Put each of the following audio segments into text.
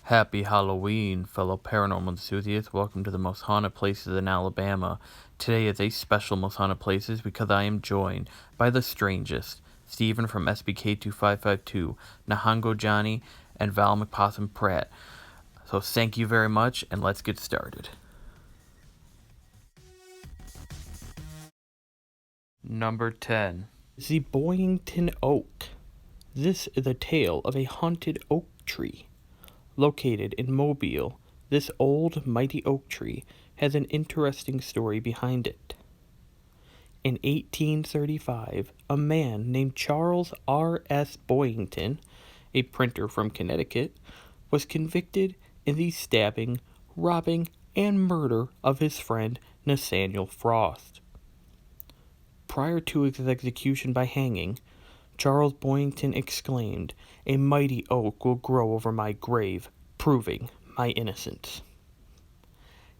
Happy Halloween, fellow paranormal enthusiasts. Welcome to the most haunted places in Alabama. Today is a special most haunted places because I am joined by the Strangest, Stephen from SBK2552, Nihongo Johnny, and Val McPossum Pratt. So thank you very much, and let's get started. Number 10. The Boyington Oak. This is a tale of a haunted oak tree. Located in Mobile, this old, mighty oak tree has an interesting story behind it. In 1835, a man named Charles R.S. Boyington, a printer from Connecticut, was convicted in the stabbing, robbing, and murder of his friend Nathaniel Frost. Prior to his execution by hanging, Charles Boyington exclaimed, "A mighty oak will grow over my grave, proving my innocence."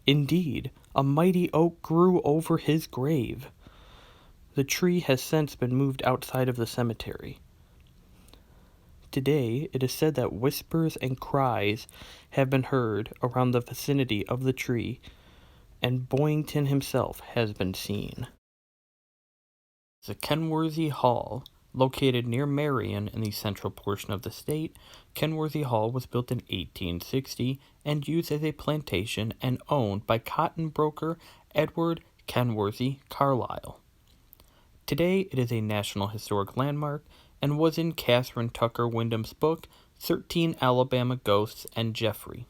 Indeed, a mighty oak grew over his grave. The tree has since been moved outside of the cemetery. Today, it is said that whispers and cries have been heard around the vicinity of the tree, and Boyington himself has been seen. The Kenworthy Hall. Located near Marion in the central portion of the state, Kenworthy Hall was built in 1860 and used as a plantation and owned by cotton broker Edward Kenworthy Carlisle. Today, it is a National Historic Landmark and was in Catherine Tucker Wyndham's book, 13 Alabama Ghosts and Jeffrey.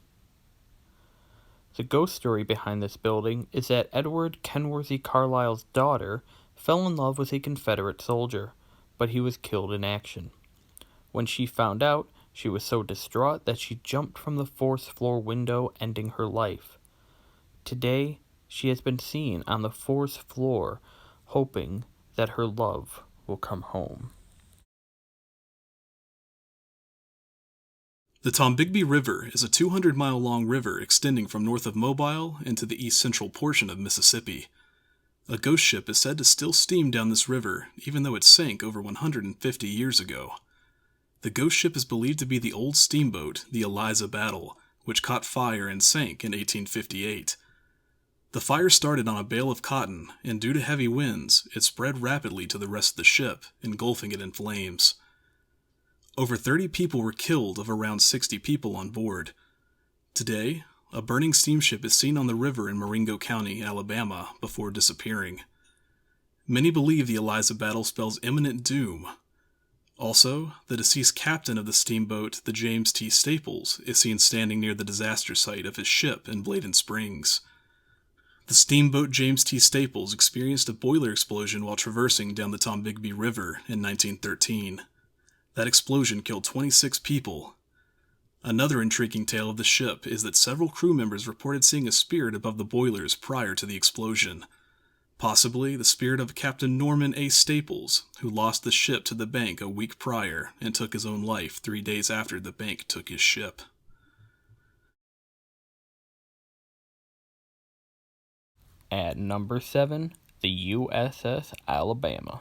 The ghost story behind this building is that Edward Kenworthy Carlisle's daughter fell in love with a Confederate soldier, but he was killed in action. When she found out, she was so distraught that she jumped from the fourth-floor window, ending her life. Today, she has been seen on the fourth floor, hoping that her love will come home. The TOMBIGBEE River is a 200-mile-long river extending from north of Mobile into the east-central portion of Mississippi. A ghost ship is said to still steam down this river, even though it sank over 150 years ago. The ghost ship is believed to be the old steamboat, the Eliza Battle, which caught fire and sank in 1858. The fire started on a bale of cotton, and due to heavy winds, it spread rapidly to the rest of the ship, engulfing it in flames. Over 30 people were killed of around 60 people on board. Today, a burning steamship is seen on the river in Marengo County, Alabama, before disappearing. Many believe the Eliza Battle spells imminent doom. Also, the deceased captain of the steamboat, the James T. Staples, is seen standing near the disaster site of his ship in Bladen Springs. The steamboat James T. Staples experienced a boiler explosion while traversing down the TOMBIGBEE River in 1913. That explosion killed 26 people. Another intriguing tale of the ship is that several crew members reported seeing a spirit above the boilers prior to the explosion. Possibly the spirit of Captain Norman A. Staples, who lost the ship to the bank a week prior and took his own life 3 days after the bank took his ship. At number 7, the U.S.S. Alabama.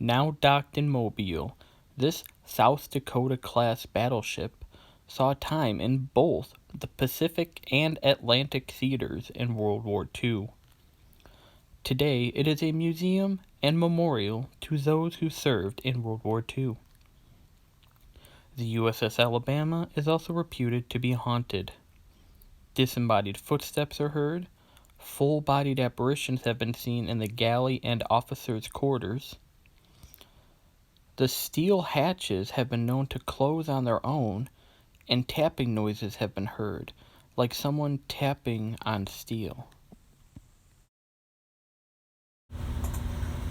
Now docked in Mobile, this South Dakota-class battleship saw time in both the Pacific and Atlantic theaters in World War II. Today, it is a museum and memorial to those who served in World War II. The U.S.S. Alabama is also reputed to be haunted. Disembodied footsteps are heard, full-bodied apparitions have been seen in the galley and officers' quarters. The steel hatches have been known to close on their own, and tapping noises have been heard, like someone tapping on steel.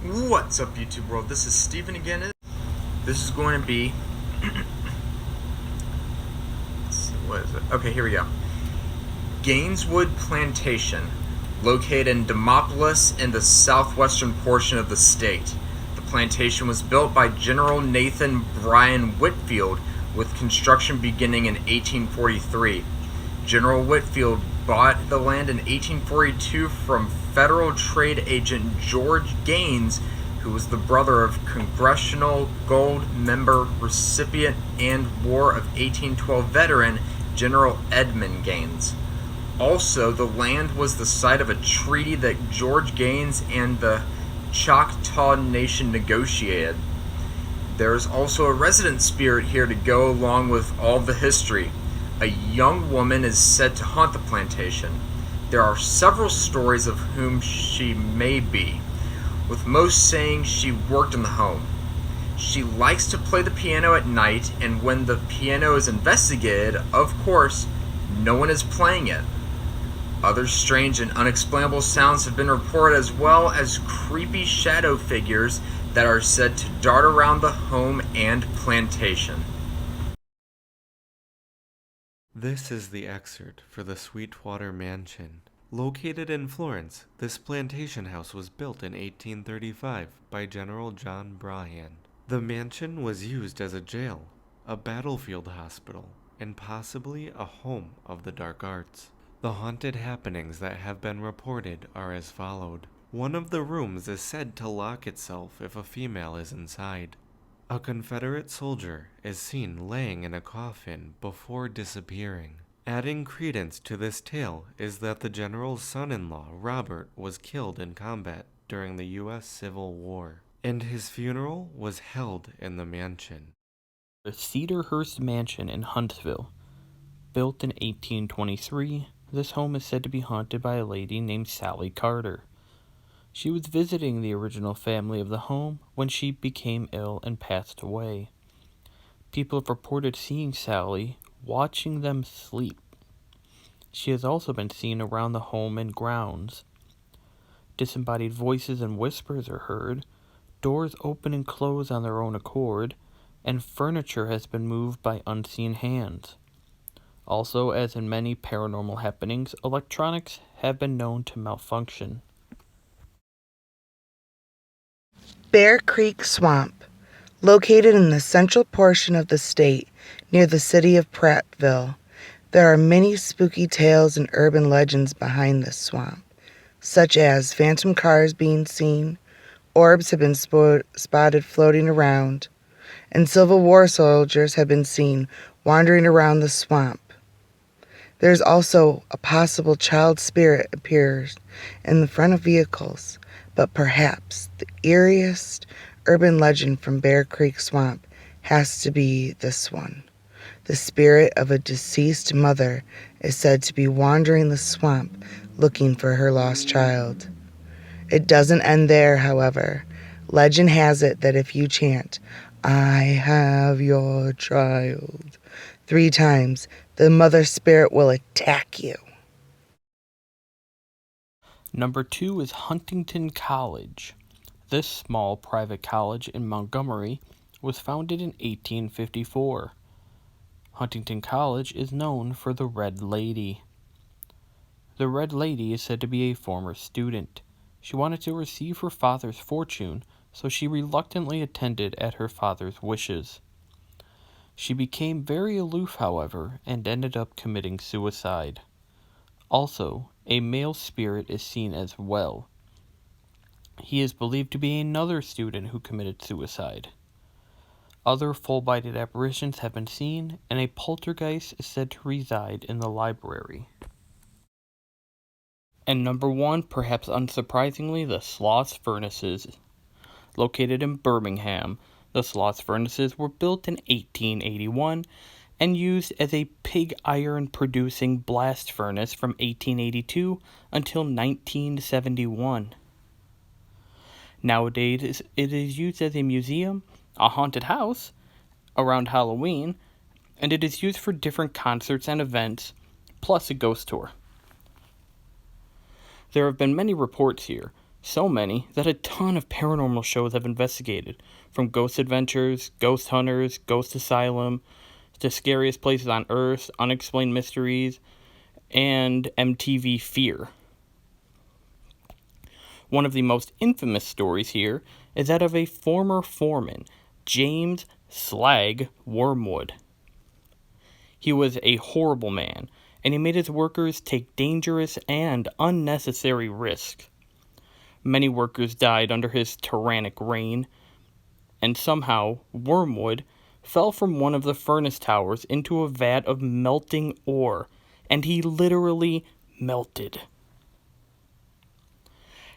What's up, YouTube world? This is Steven again. This is going to be... let's see, what is it? Okay, here we go. Gaineswood Plantation, located in Demopolis in the southwestern portion of the state. The plantation was built by General Nathan Bryan Whitfield, with construction beginning in 1843. General Whitfield bought the land in 1842 from federal trade agent George Gaines, who was the brother of Congressional Gold Member recipient and War of 1812 veteran General Edmund Gaines. Also, the land was the site of a treaty that George Gaines and the Choctaw Nation negotiated. There is also a resident spirit here to go along with all the history. A young woman is said to haunt the plantation. There are several stories of whom she may be, with most saying she worked in the home. She likes to play the piano at night, and when the piano is investigated, of course, no one is playing it. Other strange and unexplainable sounds have been reported, as well as creepy shadow figures that are said to dart around the home and plantation. This is the excerpt for the Sweetwater Mansion. Located in Florence, this plantation house was built in 1835 by General John Brahan. The mansion was used as a jail, a battlefield hospital, and possibly a home of the dark arts. The haunted happenings that have been reported are as followed. One of the rooms is said to lock itself if a female is inside. A Confederate soldier is seen laying in a coffin before disappearing. Adding credence to this tale is that the general's son-in-law, Robert, was killed in combat during the U.S. Civil War, and his funeral was held in the mansion. The Cedarhurst Mansion in Huntsville. Built in 1823, this home is said to be haunted by a lady named Sally Carter. She was visiting the original family of the home when she became ill and passed away. People have reported seeing Sally watching them sleep. She has also been seen around the home and grounds. Disembodied voices and whispers are heard, doors open and close on their own accord, and furniture has been moved by unseen hands. Also, as in many paranormal happenings, electronics have been known to malfunction. Bear Creek Swamp, located in the central portion of the state near the city of Prattville. There are many spooky tales and urban legends behind this swamp, such as phantom cars being seen, orbs have been spotted floating around, and Civil War soldiers have been seen wandering around the swamp. There's also a possible child spirit appears in the front of vehicles, but perhaps the eeriest urban legend from Bear Creek Swamp has to be this one. The spirit of a deceased mother is said to be wandering the swamp looking for her lost child. It doesn't end there, however. Legend has it that if you chant, "I have your child," 3 times, the mother spirit will attack you. Number 2 is Huntingdon College. This small private college in Montgomery was founded in 1854. Huntingdon College is known for the Red Lady. The Red Lady is said to be a former student. She wanted to receive her father's fortune, so she reluctantly attended at her father's wishes. She became very aloof, however, and ended up committing suicide. Also, a male spirit is seen as well. He is believed to be another student who committed suicide. Other full-bodied apparitions have been seen, and a poltergeist is said to reside in the library. And number 1, perhaps unsurprisingly, the SLOSS furnaces. Located in Birmingham, the SLOSS furnaces were built in 1881 and used as a pig iron producing blast furnace from 1882 until 1971. Nowadays, it is used as a museum, a haunted house around Halloween, and it is used for different concerts and events, plus a ghost tour. There have been many reports here, so many that a ton of paranormal shows have investigated, from Ghost Adventures, Ghost Hunters, Ghost Asylum, to Scariest Places on Earth, Unexplained Mysteries, and MTV Fear. One of the most infamous stories here is that of a former foreman, James Slag Wormwood. He was a horrible man, and he made his workers take dangerous and unnecessary risks. Many workers died under his tyrannic reign, and somehow Wormwood fell from one of the furnace towers into a vat of melting ore, and he literally melted.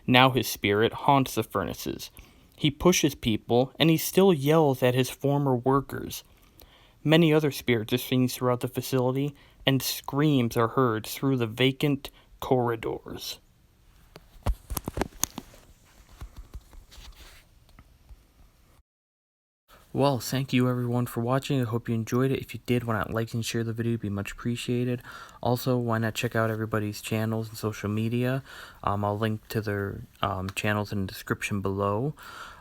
Now his spirit haunts the furnaces. He pushes people, and he still yells at his former workers. Many other spirits are seen throughout the facility, and screams are heard through the vacant corridors. Well, thank you everyone for watching. I hope you enjoyed it. If you did, why not like and share the video? It'd be much appreciated. Also, why not check out everybody's channels and social media? I'll link to their channels in the description below.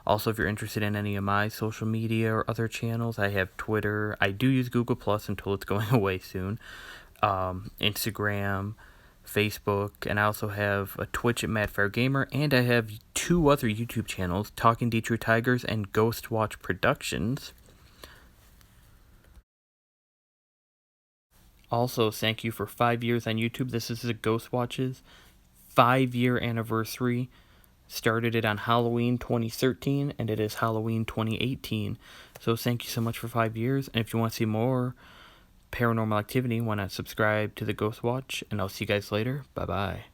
Also, if you're interested in any of my social media or other channels, I have Twitter. I do use Google Plus until it's going away soon. Instagram, Facebook, and I also have a Twitch at MadFireGamer, and I have 2 other YouTube channels, Talking Detroit Tigers and Ghostwatch Productions. Also, thank you for 5 years on YouTube. This is the Ghostwatch's 5-year anniversary. Started it on Halloween 2013, and it is Halloween 2018. So thank you so much for 5 years, and if you want to see more paranormal activity, why not subscribe to the Ghostwatch, and I'll see you guys later. Bye-bye.